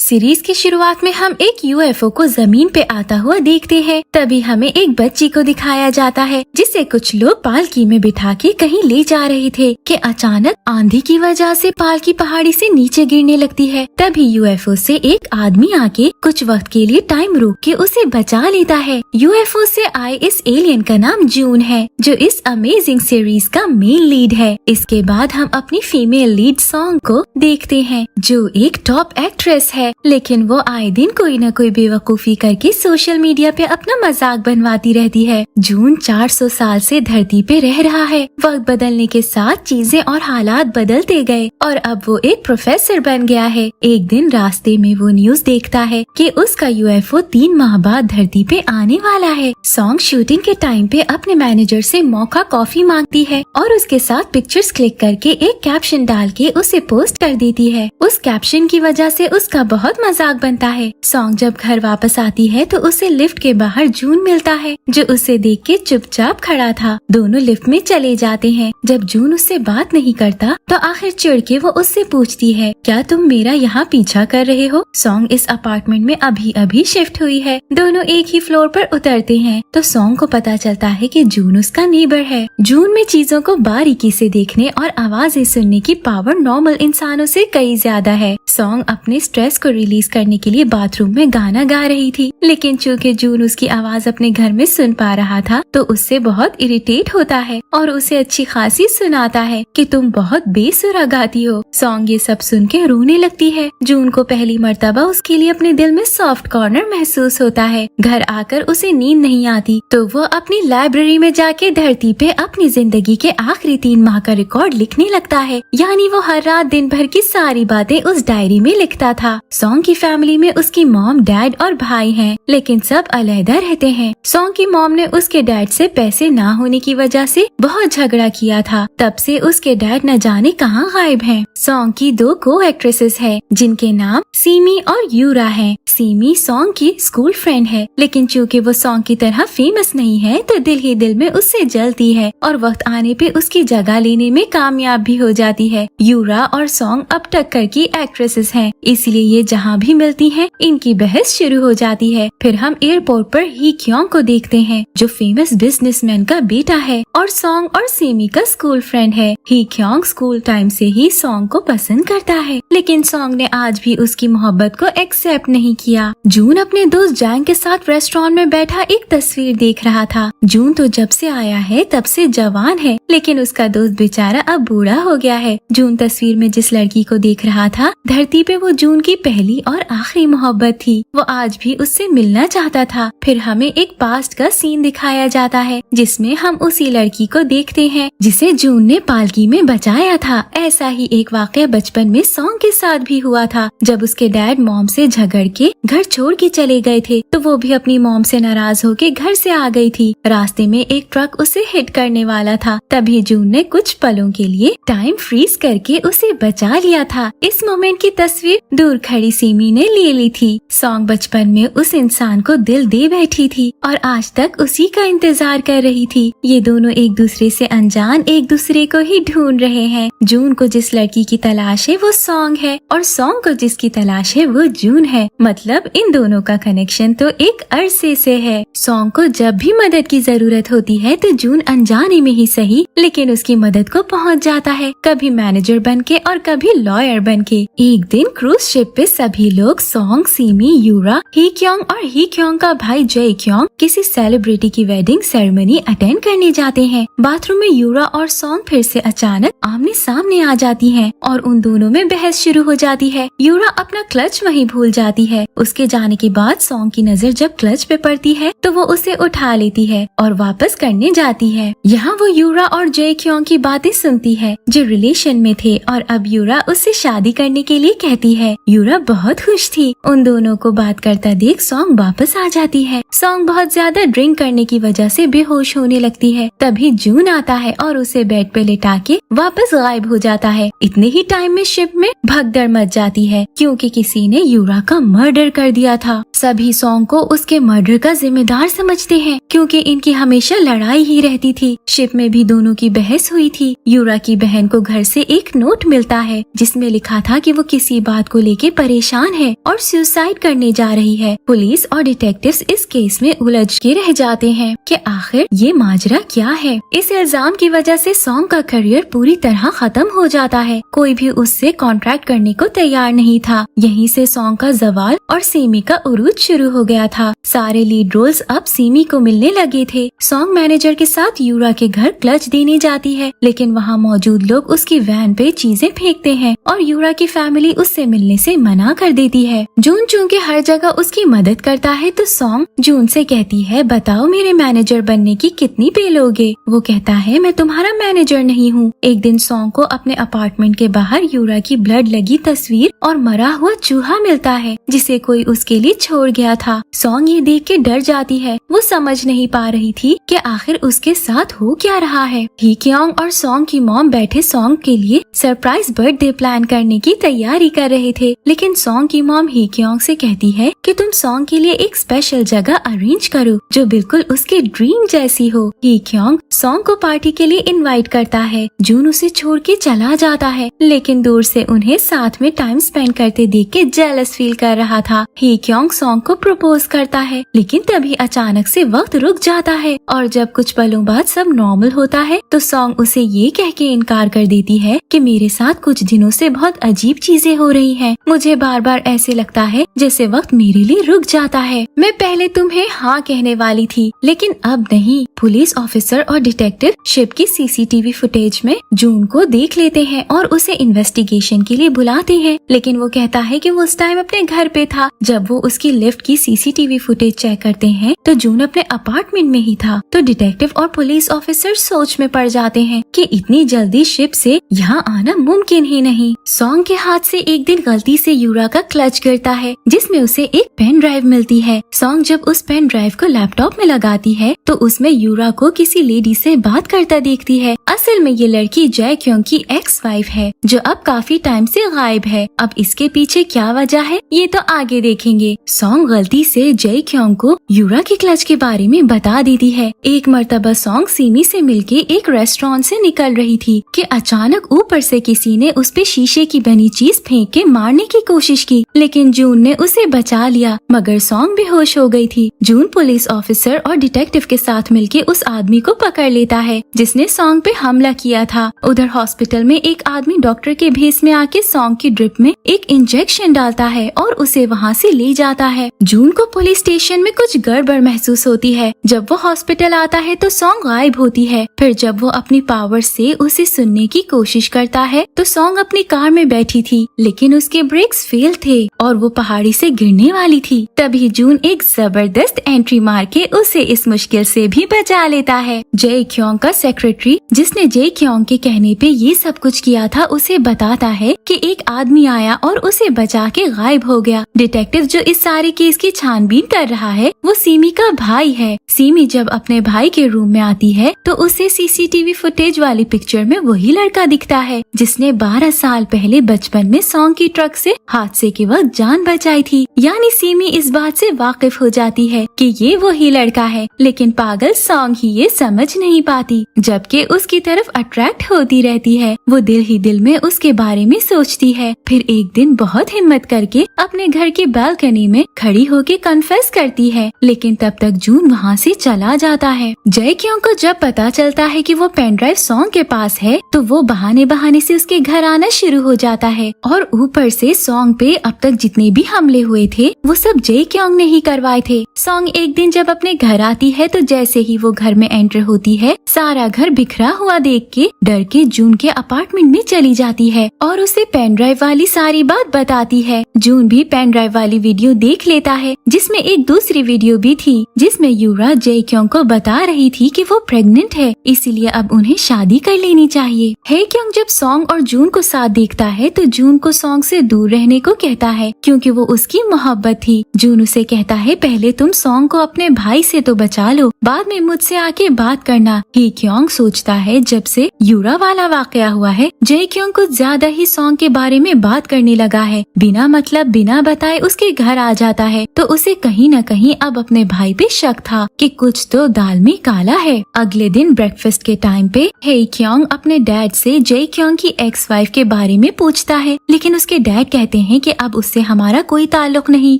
Series की शुरुआत में हम एक यूएफओ को जमीन पे आता हुआ देखते हैं। तभी हमें एक बच्ची को दिखाया जाता है जिसे कुछ लोग पालकी में बिठा के कहीं ले जा रहे थे कि अचानक आंधी की वजह से पालकी पहाड़ी से नीचे गिरने लगती है। तभी यूएफओ से एक आदमी आके कुछ वक्त के लिए टाइम रोक के उसे बचा लेता है। यूएफओ से आए इस एलियन का नाम जून है जो इस अमेजिंग सीरीज का मेन लीड है। इसके बाद हम अपनी फीमेल लीड सॉन्ग को देखते हैं जो एक टॉप एक्ट्रेस है, लेकिन वो आए दिन कोई न कोई बेवकूफी करके सोशल मीडिया पे अपना मजाक बनवाती रहती है। जून 400 साल से धरती पे रह रहा है। वक्त बदलने के साथ चीजें और हालात बदलते गए और अब वो एक प्रोफेसर बन गया है। एक दिन रास्ते में वो न्यूज देखता है कि उसका यूएफओ 3 माह बाद धरती पे आने वाला है। सॉन्ग शूटिंग के टाइम पे अपने मैनेजर से मौका कॉफी मांगती है और उसके साथ पिक्चर्स क्लिक करके एक कैप्शन डाल के उसे पोस्ट कर देती है। उस कैप्शन की वजह से उसका बहुत मजाक बनता है। सॉन्ग जब घर वापस आती है तो उसे लिफ्ट के बाहर जून मिलता है जो उसे देख के चुपचाप खड़ा था। दोनों लिफ्ट में चले जाते हैं। जब जून उससे बात नहीं करता तो आखिर चिढ़ के वो उससे पूछती है, क्या तुम मेरा यहाँ पीछा कर रहे हो? सॉन्ग इस अपार्टमेंट में अभी अभी शिफ्ट हुई है। दोनों एक ही फ्लोर पर उतरते हैं तो सॉन्ग को पता चलता है कि जून उसका नेबर है। जून में चीजों को बारीकी से देखने और आवाजें सुनने की पावर नॉर्मल इंसानों से कई ज्यादा है। सॉन्ग अपने स्ट्रेस को रिलीज करने के लिए बाथरूम में गाना गा रही थी, लेकिन चूंकि जून उसकी आवाज अपने घर में सुन पा रहा था तो उससे बहुत इरिटेट होता है और उसे अच्छी खासी सुनाता है कि तुम बहुत बेसुरा गाती हो। सॉन्ग ये सब सुन के रोने लगती है। जून को पहली मर्तबा उसके लिए अपने दिल में सॉफ्ट कॉर्नर महसूस होता है। घर आकर उसे नींद नहीं आती तो वो अपनी लाइब्रेरी में जाके धरती पे अपनी जिंदगी के आखिरी 3 माह का रिकॉर्ड लिखने लगता है। यानी वो हर रात दिन भर की सारी बातें उस डायरी में लिखता था। सॉन्ग की फैमिली में उसकी मॉम, डैड और भाई हैं, लेकिन सब अलहदा रहते हैं। सॉन्ग की मॉम ने उसके डैड से पैसे ना होने की वजह से बहुत झगड़ा किया था। तब से उसके डैड न जाने कहाँ गायब हैं। सॉन्ग की 2 को एक्ट्रेसेस है जिनके नाम सीमी और यूरा है। सीमी सॉन्ग की स्कूल फ्रेंड है, लेकिन चूंकि वो सॉन्ग की तरह फेमस नहीं है तो दिल ही दिल में उससे जलती है और वक्त आने पे उसकी जगह लेने में कामयाब भी हो जाती है। यूरा और सॉन्ग अब टक्कर की एक्ट्रेसेस हैं, इसलिए ये जहाँ भी मिलती हैं इनकी बहस शुरू हो जाती है। फिर हम एयरपोर्ट पर ही क्योंग को देखते हैं जो फेमस बिजनेसमैन का बेटा है और सॉन्ग और सीमी का स्कूल फ्रेंड है। ही क्योंग स्कूल टाइम से ही सॉन्ग को पसंद करता है, लेकिन सॉन्ग ने आज भी उसकी मोहब्बत को एक्सेप्ट नहीं किया। जून अपने दोस्त जैंग के साथ रेस्टोरेंट में बैठा एक तस्वीर देख रहा था। जून तो जब से आया है तब से जवान है, लेकिन उसका दोस्त बेचारा अब बूढ़ा हो गया है। जून तस्वीर में जिस लड़की को देख रहा था धरती पे वो जून की पहली और आखिरी मोहब्बत थी। वो आज भी उससे मिलना चाहता था। फिर हमें एक पास्ट का सीन दिखाया जाता है जिसमें हम उसी लड़की को देखते हैं जिसे जून ने पालकी में बचाया था। ऐसा ही एक वाकया बचपन में सॉन्ग के साथ भी हुआ था। जब उसके डैड मॉम से झगड़ के घर छोड़ के चले गए थे तो वो भी अपनी मॉम से नाराज होके घर से आ गई थी। रास्ते में एक ट्रक उसे हिट करने वाला था, तभी जून ने कुछ पलों के लिए टाइम फ्रीज करके उसे बचा लिया था। इस मोमेंट की तस्वीर दूर खड़ी सीमी ने ले ली थी। सॉन्ग बचपन में उस इंसान को दिल दे बैठी थी और आज तक उसी का इंतजार कर रही थी। ये दोनों एक दूसरे से अनजान एक दूसरे को ही ढूंढ रहे हैं। जून को जिस लड़की की तलाश है वो सॉन्ग है और सॉन्ग को जिसकी तलाश है वो जून है। मतलब इन दोनों का कनेक्शन तो एक अरसे से है। सॉन्ग को जब भी मदद की जरूरत होती है तो जून अनजाने में ही सही लेकिन उसकी मदद को पहुंच जाता है, कभी मैनेजर बनके और कभी लॉयर बनके। एक दिन क्रूज शिप पे सभी लोग सॉन्ग, सीमी, यूरा, ही क्योंग और ही क्योंग का भाई जय क्योंग किसी सेलिब्रिटी की वेडिंग सेरेमनी अटेंड करने जाते हैं। बाथरूम में यूरा और सॉन्ग फिर से अचानक आमने सामने आ जाती हैं और उन दोनों में बहस शुरू हो जाती है। यूरा अपना क्लच वहीं भूल जाती है। उसके जाने के बाद सॉन्ग की नजर जब क्लच पे पड़ती है तो वो उसे उठा लेती है और वापस करने जाती है। यहाँ वो यूरा और जय क्योंग की बातें सुनती है जो रिलेशन में थे और अब यूरा उससे शादी करने के लिए कहती है। यूरा बहुत खुश थी। उन दोनों को बात करता देख सॉन्ग वापस आ जाती है। सॉन्ग बहुत ज्यादा ड्रिंक करने की वजह से बेहोश होने लगती है। तभी जून आता है और उसे बेड पे लेटा के वापस गायब हो जाता है। इतने ही टाइम में शिप में भगदड़ मच जाती है क्योंकि किसी ने यूरा का मर्डर कर दिया था। सभी सॉन्ग को उसके मर्डर का जिम्मेदार समझते हैं क्योंकि इनकी हमेशा लड़ाई ही रहती थी। शिप में भी दोनों की बहस हुई थी। यूरा की बहन को घर से एक नोट मिलता है जिसमें लिखा था कि वो किसी बात को लेके परेशान है और सुसाइड करने जा रही है। पुलिस और डिटेक्टिव्स इस केस में उलझ के रह जाते हैं कि आखिर ये माजरा क्या है। इस इल्जाम की वजह से सॉन्ग का करियर पूरी तरह खत्म हो जाता है। कोई भी उससे कॉन्ट्रैक्ट करने को तैयार नहीं था। यहीं से सॉन्ग का जवाल और सीमी का उरूज शुरू हो गया था। सारे लीड रोल्स अब सीमी को मिलने लगे थे। सॉन्ग मैनेजर के साथ यूरा के घर क्लच देने जाती है, लेकिन वहाँ मौजूद लोग उसकी वैन पे चीजें फेंकते हैं और यूरा की फैमिली उससे मिलने से मना कर देती है। जून चूंकि हर जगह उसकी मदद करता है तो सॉन्ग जून से कहती है, बताओ मेरे मैनेजर बनने की कितनी पे लोगे। वो कहता है, मैं तुम्हारा मैनेजर नहीं हूँ। एक दिन सॉन्ग को अपने अपार्टमेंट के बाहर यूरा की ब्लड लगी तस्वीर और मरा हुआ चूहा मिलता है जिसे कोई उसके लिए छोड़ गया था। सॉन्ग ये देख के डर जाती है। वो समझ नहीं पा रही थी कि आखिर उसके साथ हो क्या रहा है। ही क्योंग और सॉन्ग की मॉम बैठे सॉन्ग के लिए सरप्राइज बर्थडे प्लान करने की तैयारी कर रहे थे, लेकिन सॉन्ग की मॉम ही क्योंग से कहती है कि तुम सॉन्ग के लिए एक स्पेशल जगह अरेंज करो जो बिल्कुल उसके ड्रीम जैसी हो। ही क्योंग सॉन्ग को पार्टी के लिए इनवाइट करता है। जून उसे छोड़ के चला जाता है, लेकिन दूर से उन्हें साथ में टाइम स्पेंड करते देख के जेलस फील कर रहा था। ही क्योंग सॉन्ग को प्रपोज करता है, लेकिन तभी अचानक से वक्त रुक जाता है और जब कुछ पलों बाद सब नॉर्मल होता है तो सॉन्ग उसे ये कह के इनकार कर देती है कि मेरे साथ कुछ दिनों से बहुत अजीब चीजें हो रही हैं। मुझे बार बार ऐसे लगता है जैसे वक्त मेरे लिए रुक जाता है। मैं पहले तुम्हें हाँ कहने वाली थी, लेकिन अब नहीं। पुलिस ऑफिसर और डिटेक्टिव शिप की सीसीटीवी फुटेज में जून को देख लेते हैं और उसे इन्वेस्टिगेशन के लिए बुलाते हैं, लेकिन वो कहता है कि वो उस टाइम अपने घर पे था। जब वो उसकी लिफ्ट की सीसीटीवी फुटेज चेक करते हैं तो जून अपने अपार्टमेंट में ही था। तो डिटेक्टिव और पुलिस ऑफिसर सोच में पड़ जाते हैं कि इतनी जल्दी शिप से यहाँ आना मुमकिन ही नहीं। सॉन्ग के हाथ से एक दिन गलती से यूरा का क्लच गिरता है जिसमें उसे एक पेन ड्राइव मिलती है। सॉन्ग जब उस पेन ड्राइव को लैपटॉप में लगाती है तो उसमें यूरा को किसी लेडी से बात करता देखती है। असल में ये लड़की जय क्योंग की एक्स वाइफ है जो अब काफी टाइम से गायब है। अब इसके पीछे क्या वजह है ये तो आगे देखेंगे। सॉन्ग गलती से जय क्योंग को यूरा के क्लच के बारे में बता देती है। एक मर्तबा सॉन्ग सीमी से मिलके एक रेस्टोरेंट से निकल रही थी कि अचानक ऊपर से किसी ने उस पे शीशे की बनी चीज फेंक के मारने की कोशिश की, लेकिन जून ने उसे बचा लिया, मगर सॉन्ग बेहोश हो गई थी। जून पुलिस ऑफिसर और डिटेक्टिव के साथ मिलके उस आदमी को पकड़ लेता है जिसने सॉन्ग पे हमला किया था। उधर हॉस्पिटल में एक आदमी डॉक्टर के भेस में आके सॉन्ग की ड्रिप में एक इंजेक्शन डालता है और उसे वहाँ से ले जाता है। जून को पुलिस स्टेशन में कुछ गड़बड़ महसूस होती है। जब वो हॉस्पिटल आता है तो सॉन्ग गायब होती है। फिर जब वो अपनी पावर से उसे सुनने की कोशिश करता है तो सॉन्ग अपनी कार में बैठी थी, लेकिन उसके ब्रेक्स फेल थे और वो पहाड़ी से गिरने वाली थी। तभी जून एक जबरदस्त एंट्री मार के उसे इस मुश्किल से भी बचा लेता है। जय क्योंग का सेक्रेटरी, जिसने जय क्योंग के कहने पे ये सब कुछ किया था, उसे बताता है कि एक आदमी आया और उसे बचा के गायब हो गया। डिटेक्टिव जो इस सारे केस की छानबीन कर रहा है वो सीमी का भाई है। सीमी जब अपने भाई के रूम में आती है तो उसे सीसीटीवी फुटेज वाली पिक्चर में वही लड़का दिखता है जिसने 12 साल पहले बचपन में सॉन्ग की ट्रक से हादसे के वक्त जान बचाई थी। यानी सीमी इस बात से वाकिफ हो जाती है कि ये वही लड़का है, लेकिन पागल सॉन्ग ही ये समझ नहीं पाती, जबकि उसकी तरफ अट्रैक्ट होती रहती है। वो दिल ही दिल में उसके बारे में सोचती है। फिर एक दिन बहुत हिम्मत करके अपने घर की बालकनी में खड़ी होके कन्फेस करती है, लेकिन तब तक जून वहाँ से चला जाता है। जय क्योंग को जब पता चलता है कि वो पेन ड्राइव सॉन्ग के पास है तो वो बहाने बहाने से उसके घर आना शुरू हो जाता है और ऊपर से सॉन्ग पे अब तक जितने भी हमले हुए थे वो सब जय क्योंग ने ही करवाए थे। सॉन्ग एक दिन जब अपने घर आती है तो जैसे ही वो घर में एंटर होती है सारा घर बिखरा हुआ देख के डर के जून के अपार्टमेंट में चली जाती है और उसे पेन ड्राइव वाली सारी बात बताती है। जून भी पेन ड्राइव वाली वीडियो देख लेता है जिसमें एक दूसरी वीडियो भी थी जिसमें यूरा जय क्योंग को बता रही थी कि वो प्रेग्नेंट है, इसीलिए अब उन्हें शादी कर लेनी चाहिए। हे क्योंग जब सॉन्ग और जून को साथ देखता है तो जून को सॉन्ग से दूर रहने को कहता है क्योंकि वो उसकी मोहब्बत थी। जून उसे कहता है पहले तुम सॉन्ग को अपने भाई से तो बचा लो, बाद में मुझसे आके बात करना। हे क्योंग सोचता है जब से यूरा वाला वाकया हुआ है जय क्योंग कुछ ज्यादा ही सॉन्ग के बारे में बात करने लगा है। बिना मतलब बिना बताए उसके घर आ जाता जाता है तो उसे कहीं न कहीं अब अपने भाई पे शक था कि कुछ तो दाल में काला है। अगले दिन ब्रेकफास्ट के टाइम पे हे क्योंग अपने डैड से जे क्योंग की एक्स वाइफ के बारे में पूछता है, लेकिन उसके डैड कहते हैं कि अब उससे हमारा कोई ताल्लुक नहीं,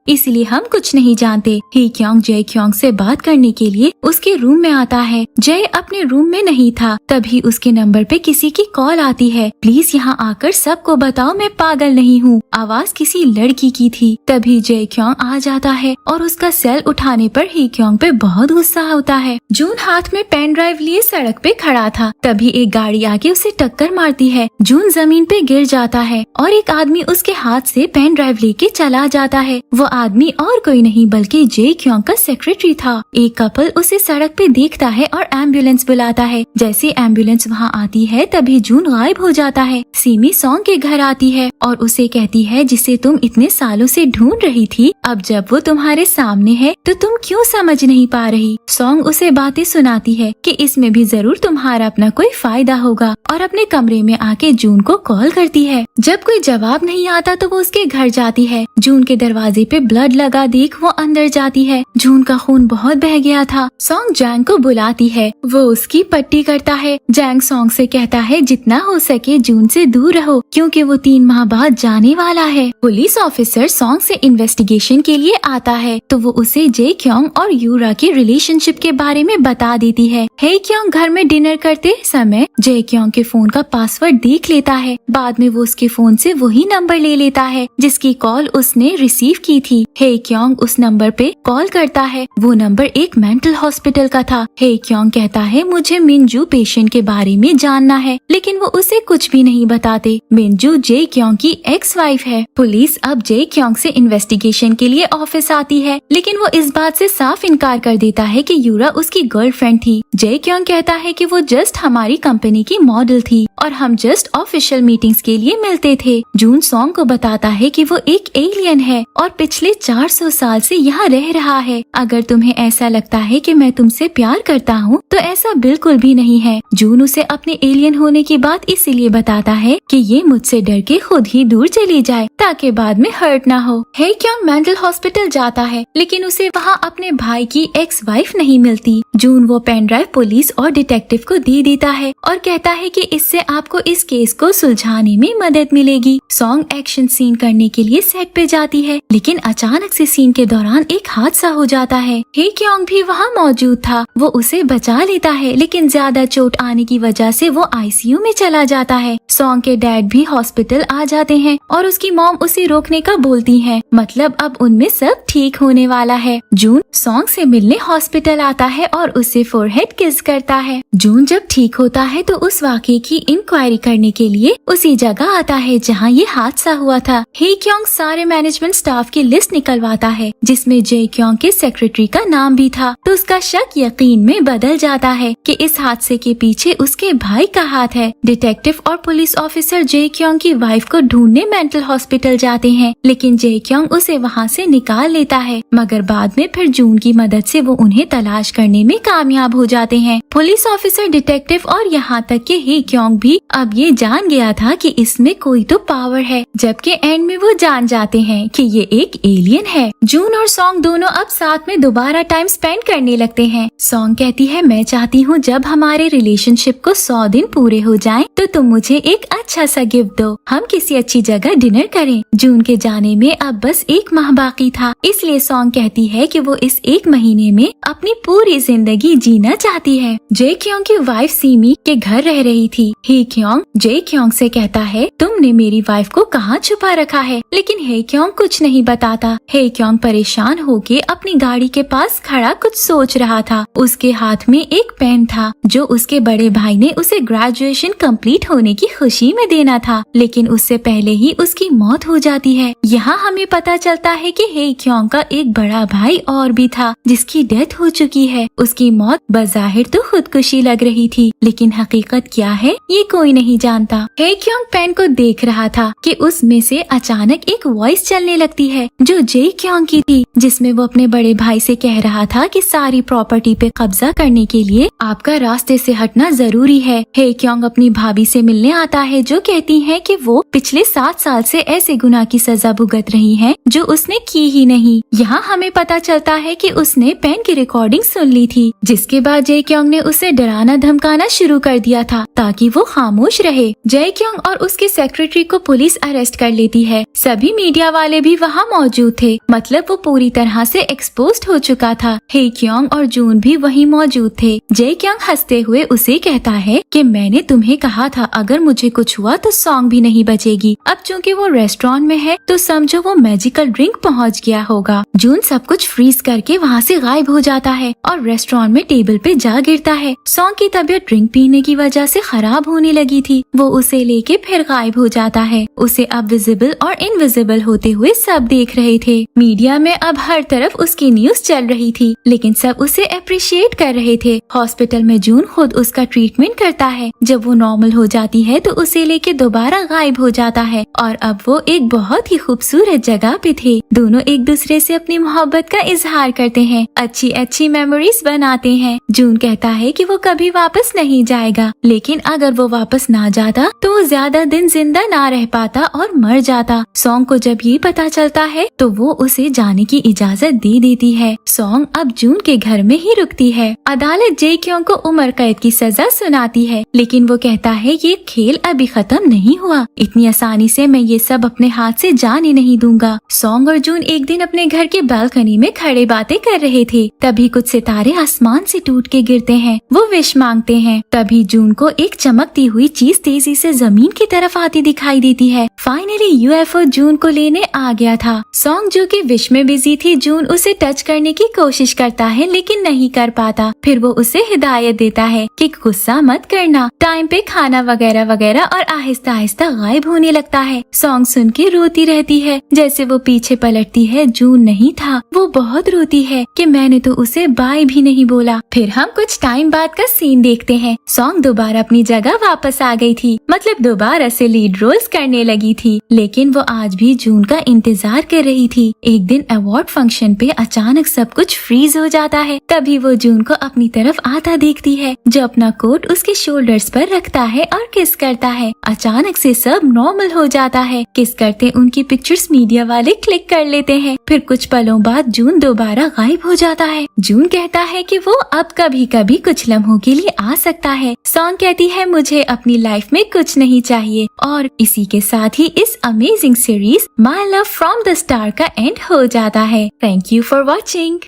इसलिए हम कुछ नहीं जानते। हे क्योंग जे क्योंग से बात करने के लिए उसके रूम में आता है। जय अपने रूम में नहीं था, तभी उसके नंबर पे किसी की कॉल आती है। प्लीज यहाँ आकर सबको बताओ मैं पागल नहीं हूँ। आवाज किसी लड़की की थी। तभी जे क्योंग आ जाता है और उसका सेल उठाने पर हे क्योंग पे बहुत गुस्सा होता है। जून हाथ में पेन ड्राइव लिए सड़क पे खड़ा था, तभी एक गाड़ी आके उसे टक्कर मारती है। जून जमीन पे गिर जाता है और एक आदमी उसके हाथ से पेन ड्राइव लेके चला जाता है। वो आदमी और कोई नहीं बल्कि जे क्योंग का सेक्रेटरी था। एक कपल उसे सड़क पे देखता है और एम्बुलेंस बुलाता है। जैसे एम्बुलेंस वहाँ आती है तभी जून गायब हो जाता है। सीमी सॉन्ग के घर आती है और उसे कहती है जिसे तुम इतने सालों से ढूंढ रही थी, अब जब वो तुम्हारे सामने है तो तुम क्यों समझ नहीं पा रही। सॉन्ग उसे बातें सुनाती है कि इसमें भी जरूर तुम्हारा अपना कोई फायदा होगा और अपने कमरे में आके जून को कॉल करती है। जब कोई जवाब नहीं आता तो वो उसके घर जाती है। जून के दरवाजे पे ब्लड लगा देख वो अंदर जाती है। जून का खून बहुत बह गया था। सॉन्ग जैंग को बुलाती है, वो उसकी पट्टी करता है। जैंग सॉन्ग से कहता है जितना हो सके जून से दूर रहो क्योंकि वो 3 माह बाद जाने वाला है। पुलिस ऑफिसर सॉन्ग से इन्वेस्टिगेशन के लिए आता है तो वो उसे जे क्योंग और यूरा के रिलेशनशिप के बारे में बता देती है। हे क्योंग घर में डिनर करते समय जे क्योंग के फोन का पासवर्ड देख लेता है। बाद में वो उसके फोन से वही नंबर ले लेता है जिसकी कॉल उसने रिसीव की थी। हे क्योंग उस नंबर पे कॉल करता है। वो नंबर एक मेंटल हॉस्पिटल का था। हे क्योंग कहता है मुझे मिनजू पेशेंट के बारे में जानना है, लेकिन वो उसे कुछ भी नहीं बताते। मिनजू जे क्योंग की एक्स वाइफ है। पुलिस अब जे क्योंग से इन्वेस्टिगेशन के लिए ऑफिस आती है, लेकिन वो इस बात से साफ इनकार कर देता है कि यूरा उसकी गर्लफ्रेंड थी। जे क्योंग कहता है कि वो जस्ट हमारी कंपनी की मॉडल थी और हम जस्ट ऑफिशियल मीटिंग्स के लिए मिलते थे। जून सॉन्ग को बताता है कि वो एक एलियन है और पिछले 400 साल से यहाँ रह रहा है। अगर तुम्हें ऐसा लगता है कि मैं तुमसे प्यार करता हूँ तो ऐसा बिल्कुल भी नहीं है। जून उसे अपने एलियन होने की बात इसीलिए बताता है कि ये मुझसे डर के खुद ही दूर चली जाए ताकि बाद में हर्ट ना हो। हे क्योंग मेंटल हॉस्पिटल जाता है, लेकिन उसे वहाँ अपने भाई की एक्स वाइफ नहीं मिलती। जून वो पेन ड्राइव पुलिस और डिटेक्टिव को दे देता है और कहता है कि इससे आपको इस केस को सुलझाने में मदद मिलेगी। सॉन्ग एक्शन सीन करने के लिए सेट पे जाती है, लेकिन अचानक से सीन के दौरान एक हादसा हो जाता है। हे क्योंग भी वहाँ मौजूद था। वो उसे बचा लेता है, लेकिन ज्यादा चोट आने की वजह से वो आईसीयू में चला जाता है। सॉन्ग के डैड भी हॉस्पिटल आ जाते हैं और उसकी मॉम उसे रोकने का बोलती है, मतलब अब उनमें सब ठीक होने वाला है। जून सॉन्ग से मिलने हॉस्पिटल आता है और उसे फोरहेड किस करता है। जून जब ठीक होता है तो उस वाकये की इंक्वायरी करने के लिए उसी जगह आता है जहाँ ये हादसा हुआ था। हे क्योंग सारे मैनेजमेंट स्टाफ की लिस्ट निकलवाता है जिसमें जे क्योंग के सेक्रेटरी का नाम भी था, तो उसका शक यकीन में बदल जाता है कि इस हादसे के पीछे उसके भाई का हाथ है। डिटेक्टिव और पुलिस ऑफिसर जे क्योंग की वाइफ को ढूंढने मेंटल हॉस्पिटल जाते हैं, लेकिन जे क्योंग उसे वहाँ से निकाल लेता है, मगर बाद में फिर जून की मदद से वो उन्हें तलाश करने में कामयाब हो जाते हैं। पुलिस ऑफिसर, डिटेक्टिव और यहाँ तक कि हे क्योंग भी अब ये जान गया था कि इसमें कोई तो पावर है, जबकि एंड में वो जान जाते हैं कि ये एक एलियन है। जून और सॉन्ग दोनों अब साथ में दोबारा टाइम स्पेंड करने लगते हैं। सॉन्ग कहती है मैं चाहती हूँ जब हमारे रिलेशनशिप को 100 दिन पूरे हो जाएं तो तुम मुझे एक अच्छा सा गिफ्ट दो, हम किसी अच्छी जगह डिनर करें। जून के जाने में अब बस 1 माह बाकी था, इसलिए सॉन्ग कहती है कि वो इस 1 महीने में अपनी पूरी जिंदगी जीना चाहती है। जे क्योंग की वाइफ सीमी के घर रह रही थी। हे क्योंग जे क्योंग से कहता है तुमने मेरी वाइफ को कहाँ छुपा रखा है, लेकिन हे क्योंग कुछ नहीं बताता। हे क्योंग परेशान होके अपनी गाड़ी के पास खड़ा कुछ सोच रहा था। उसके हाथ में एक पेन था जो उसके बड़े भाई ने उसे ग्रेजुएशन कंप्लीट होने की खुशी में देना था, लेकिन उससे पहले ही उसकी मौत हो जाती है। यहाँ हमें पता चलता है कि हे क्योंग का एक बड़ा भाई और भी था जिसकी डेथ हो चुकी है। उसकी मौत बज़ाहिर तो खुदकुशी लग रही थी, लेकिन हकीकत क्या है ये कोई नहीं जानता। हे क्योंग पेन को देख रहा था कि उसमें से अचानक एक वॉइस चलने लगती है जो जे क्योंग की थी, जिसमें वो अपने बड़े भाई से कह रहा था कि सारी प्रॉपर्टी पे कब्जा करने के लिए आपका रास्ते से हटना जरूरी है। हे क्योंग अपनी भाभी से मिलने आता है जो कहती है कि वो पिछले 7 साल से ऐसे गुनाह की सजा भुगत रही है जो उसने उसने की ही नहीं। यहाँ हमें पता चलता है कि उसने पेन की रिकॉर्डिंग सुन ली थी, जिसके बाद जे क्योंग ने उसे डराना धमकाना शुरू कर दिया था ताकि वो खामोश रहे। जे क्योंग और उसके सेक्रेटरी को पुलिस अरेस्ट कर लेती है। सभी मीडिया वाले भी वहाँ मौजूद थे, मतलब वो पूरी तरह से एक्सपोज्ड हो चुका था। हे क्योंग और जून भी वहीं मौजूद थे। जे क्योंग हंसते हुए उसे कहता है कि मैंने तुम्हें कहा था अगर मुझे कुछ हुआ तो सॉन्ग भी नहीं बचेगी। अब चूँकि वो रेस्टोरेंट में है तो समझो वो मैजिकल ड्रिंक पहुँच गया होगा। जून सब कुछ फ्रीज करके वहाँ से गायब हो जाता है और रेस्टोरेंट में टेबल पे जा गिरता है। सॉन्ग की तबीयत ड्रिंक पीने की वजह से खराब होने लगी थी। वो उसे लेके फिर गायब हो जाता है। उसे अब विजिबल और इनविजिबल होते हुए सब देख रहे थे। मीडिया में अब हर तरफ उसकी न्यूज चल रही थी, लेकिन सब उसे अप्रिशिएट कर रहे थे। हॉस्पिटल में जून खुद उसका ट्रीटमेंट करता है। जब वो नॉर्मल हो जाती है तो उसे लेके दोबारा गायब हो जाता है और अब वो एक बहुत ही खूबसूरत जगह पे थे। दोनों एक दूसरे से अपनी मोहब्बत का इजहार करते हैं, अच्छी अच्छी मेमोरीज बनाते हैं। जून कहता है कि वो कभी वापस नहीं जाएगा, लेकिन अगर वो वापस ना जाता तो वो ज्यादा दिन जिंदा ना रह पाता और मर जाता। सॉन्ग को जब ये पता चलता है तो वो उसे जाने की इजाजत दे देती है। सॉन्ग अब जून के घर में ही रुकती है। अदालत जे क्योंग को उम्र कैद की सजा सुनाती है, लेकिन वो कहता है ये खेल अभी खत्म नहीं हुआ, इतनी आसानी से मैं ये सब अपने हाथ से जाने नहीं दूंगा। सॉन्ग और जून एक दिन अपने घर के बालकनी में खड़े बातें कर रहे थे। तभी कुछ सितारे आसमान से टूट के गिरते हैं। वो विश मांगते हैं। तभी जून को एक चमकती हुई चीज तेजी से जमीन की तरफ आती दिखाई देती है। फाइनली यूएफओ जून को लेने आ गया था। सॉन्ग जो कि विश में बिजी थी, जून उसे टच करने की कोशिश करता है लेकिन नहीं कर पाता। फिर वो उसे हिदायत देता है कि गुस्सा मत करना, टाइम पे खाना वगैरह वगैरह, और आहिस्ता आहिस्ता गायब होने लगता है। सॉन्ग सुन के रोती रहती है। जैसे वो पीछे पलटती है, जून नहीं था। वो बहुत रोती है कि मैंने तो उसे बाय भी नहीं बोला। फिर हम कुछ टाइम बाद का सीन देखते हैं। सॉन्ग दोबारा अपनी जगह वापस आ गई थी, मतलब दोबारा से लीड रोल्स करने लगी थी, लेकिन वो आज भी जून का इंतजार कर रही थी। एक दिन अवार्ड फंक्शन पे अचानक सब कुछ फ्रीज हो जाता है। तभी वो जून को अपनी तरफ आता देखती है, जो अपना कोट उसके शोल्डर्स पर रखता है और किस करता है। अचानक से सब नॉर्मल हो जाता है। किस करते उनकी पिक्चर्स मीडिया वाले क्लिक कर लेते हैं। फिर कुछ पलों बाद जून दोबारा गायब हो जाता है। जून कहता है कि वो अब कभी कभी कुछ लम्हों के लिए आ सकता है। सॉन्ग कहती है मुझे अपनी लाइफ में कुछ नहीं चाहिए। और इसी के साथ ही इस amazing series my love from the star का एंड हो जाता है। Thank you for watching.